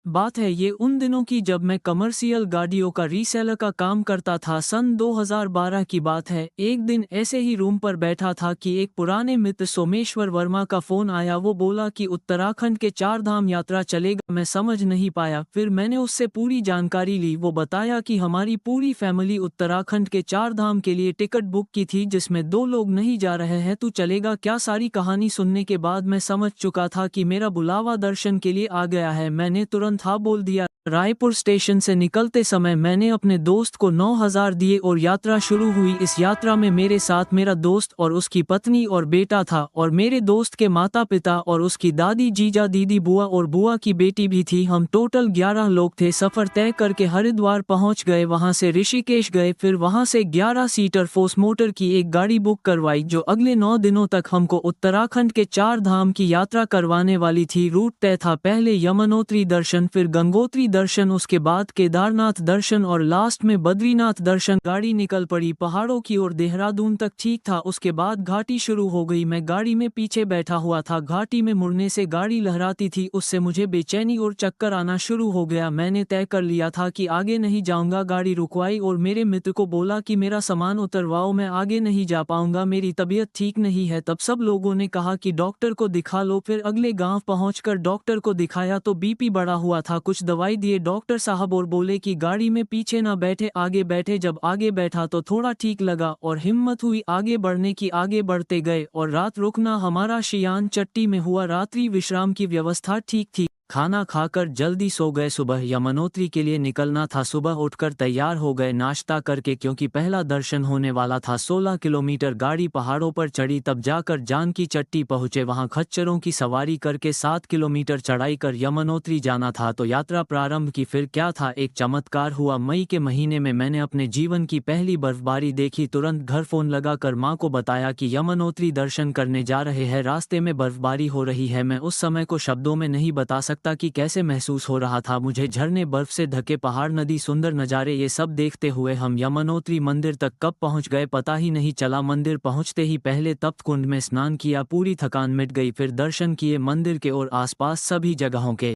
बात है ये उन दिनों की जब मैं कमर्शियल गाड़ियों का रीसेलर का काम करता था। सन 2012 की बात है। एक दिन ऐसे ही रूम पर बैठा था कि एक पुराने मित्र सोमेश्वर वर्मा का फोन आया। वो बोला कि उत्तराखंड के 4 धाम यात्रा चलेगा। मैं समझ नहीं पाया। फिर मैंने उससे पूरी जानकारी ली। वो बताया कि हमारी पूरी फैमिली उत्तराखंड के 4 धाम के लिए टिकट बुक की थी, जिसमें 2 लोग नहीं जा रहे हैं। तू चलेगा क्या? सारी कहानी सुनने के बाद मैं समझ चुका था कि मेरा बुलावा दर्शन के लिए आ गया है। मैंने तुरंत हाँ बोल दिया। रायपुर स्टेशन से निकलते समय मैंने अपने दोस्त को 9,000 दिए और यात्रा शुरू हुई। इस यात्रा में मेरे साथ मेरा दोस्त और उसकी पत्नी और बेटा था, और मेरे दोस्त के माता पिता और उसकी दादी, जीजा, दीदी, बुआ और बुआ की बेटी भी थी। हम टोटल 11 लोग थे। सफर तय करके हरिद्वार पहुंच गए, वहां से ऋषिकेश गए, फिर वहां से 11 सीटर फोर्स मोटर की एक गाड़ी बुक करवाई जो अगले 9 दिनों तक हमको उत्तराखंड के 4 धाम की यात्रा करवाने वाली थी। रूट तय था, पहले यमुनोत्री दर्शन, फिर गंगोत्री दर्शन, उसके बाद केदारनाथ दर्शन और लास्ट में बद्रीनाथ दर्शन। गाड़ी निकल पड़ी पहाड़ों की ओर। देहरादून तक ठीक था, उसके बाद घाटी शुरू हो गई। मैं गाड़ी में पीछे बैठा हुआ था। घाटी में मुड़ने से गाड़ी लहराती थी, उससे मुझे बेचैनी और चक्कर आना शुरू हो गया। मैंने तय कर लिया था कि आगे नहीं जाऊंगा। गाड़ी रुकवाई और मेरे मित्र को बोला कि मेरा सामान उतरवाओ, मैं आगे नहीं जा पाऊंगा, मेरी तबीयत ठीक नहीं है। तब सब लोगों ने कहा कि डॉक्टर को दिखा लो। फिर अगले गांव पहुंचकर डॉक्टर को दिखाया तो बीपी बढ़ा हुआ था। कुछ दवाई दिए डॉक्टर साहब और बोले कि गाड़ी में पीछे ना बैठे, आगे बैठे। जब आगे बैठा तो थोड़ा ठीक लगा और हिम्मत हुई आगे बढ़ने की। आगे बढ़ते गए और रात रुकना हमारा शियान चट्टी में हुआ। रात्रि विश्राम की व्यवस्था ठीक थी। खाना खाकर जल्दी सो गए। सुबह यमुनोत्री के लिए निकलना था। सुबह उठकर तैयार हो गए नाश्ता करके, क्योंकि पहला दर्शन होने वाला था। 16 किलोमीटर गाड़ी पहाड़ों पर चढ़ी, तब जाकर जानकी चट्टी पहुंचे। वहां खच्चरों की सवारी करके 7 किलोमीटर चढ़ाई कर यमुनोत्री जाना था। तो यात्रा प्रारंभ की। फिर क्या था, एक चमत्कार हुआ। मई के महीने में मैंने अपने जीवन की पहली बर्फबारी देखी। तुरंत घर फोन लगाकर माँ को बताया कि यमुनोत्री दर्शन करने जा रहे हैं, रास्ते में बर्फबारी हो रही है। मैं उस समय को शब्दों में नहीं बता सकता कि कैसे महसूस हो रहा था मुझे। झरने, बर्फ से ढके पहाड़, नदी, सुंदर नज़ारे, ये सब देखते हुए हम यमुनोत्री मंदिर तक कब पहुंच गए पता ही नहीं चला। मंदिर पहुंचते ही पहले तप्त कुंड में स्नान किया, पूरी थकान मिट गई। फिर दर्शन किए मंदिर के और आसपास सभी जगहों के।